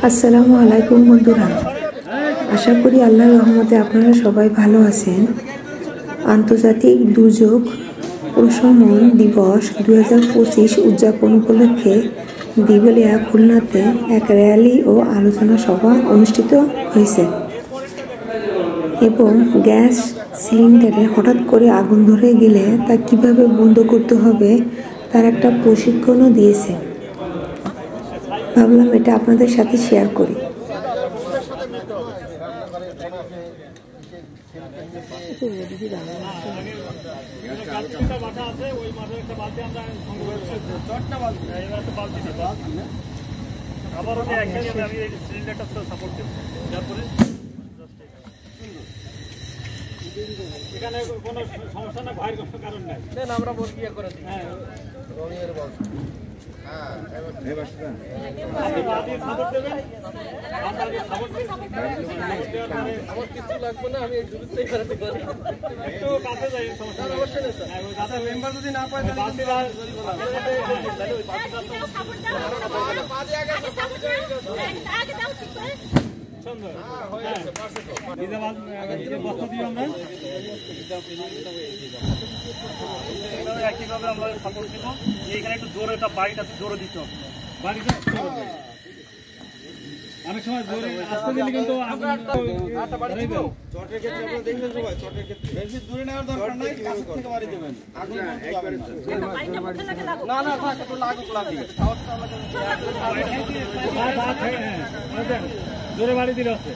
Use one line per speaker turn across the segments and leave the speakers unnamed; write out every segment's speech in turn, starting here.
আসসালামু আলাইকুম বন্ধুরা, আশা করি আল্লাহর রহমতে আপনারা সবাই ভালো আছেন। আন্তর্জাতিক দুর্যোগ প্রশমন দিবস 2025 উদযাপন উপলক্ষে দিঘলিয়া খুলনাতে এক র্যালি ও আলোচনা সভা অনুষ্ঠিত হয়েছে এবং গ্যাস সিলিন্ডারে হঠাৎ করে আগুন ধরে গেলে তা কিভাবে বন্ধ করতে হবে তার একটা প্রশিক্ষণও দিয়েছে। ভাবলাম এটা আপনাদের সাথে শেয়ার করি।
এখানে কোনো সমস্যা না, ভয়ের কোনো কারণ নাই। আমরা বল কি করে দিই। হ্যাঁ রঙের বল। হ্যাঁ এবার আপনি সাপোর্ট দেবেন। আমরা সাপোর্ট দেব। আমার কিছু লাগবে না, আমি এই দূরত্বই করতে পারি। একটু কাছে যাই, সমস্যা অবশ্যই না স্যার। হ্যাঁ ওই দাদা মেম্বার যদি না পায় তাহলে বাকিরা তাহলে ওই বাকিরা সাপোর্ট দাও। আগে পাঁচে আগে সাপোর্ট দাও। আগে দাও ঠিক করে। সুন্দর। হ্যাঁ হয়েছে পাশে তো। নিজামাত বস্তা দিও আমরা। একইভাবে আমরা সাপোর্ট দিব। এইখানে একটু জোরে একটা বাড়িটা জোরে দিতে হবে। বাড়িটা অনেক সময় জোরে আস্তে দিলে কিন্তু আটা বাড়ি দিব। চটের ক্ষেত্রে আপনারা দেখবেন সবাই, চটের ক্ষেত্রে বেশি দূরে নেওয়ার দরকার নাই, কাছে থেকে বাড়ি দেবেন। আগুন একবারে না না থাক, একটু লাগুক লাগে। সাহসটা লাগে। জোরে বাড়ি দিলে আছে।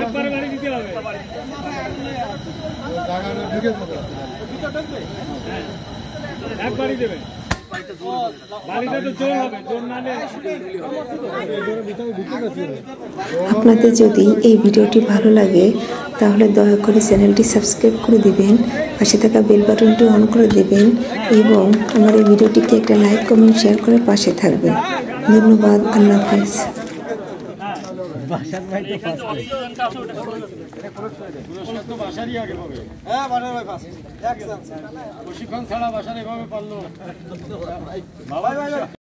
একবারে বাড়ি দিতে হবে। একবারই দেবেন।
আপনাদের যদি এই ভিডিওটি ভালো লাগে তাহলে দয়া করে চ্যানেলটি সাবস্ক্রাইব করে দিবেন, পাশে থাকা বেল বাটনটি অন করে দেবেন এবং আমার এই ভিডিওটিকে একটা লাইক কমেন্ট শেয়ার করে পাশে থাকবেন। ধন্যবাদ। আল্লাহ হাফেজ।
প্রশিক্ষণ ছাড়া বাসার এভাবে পারলো।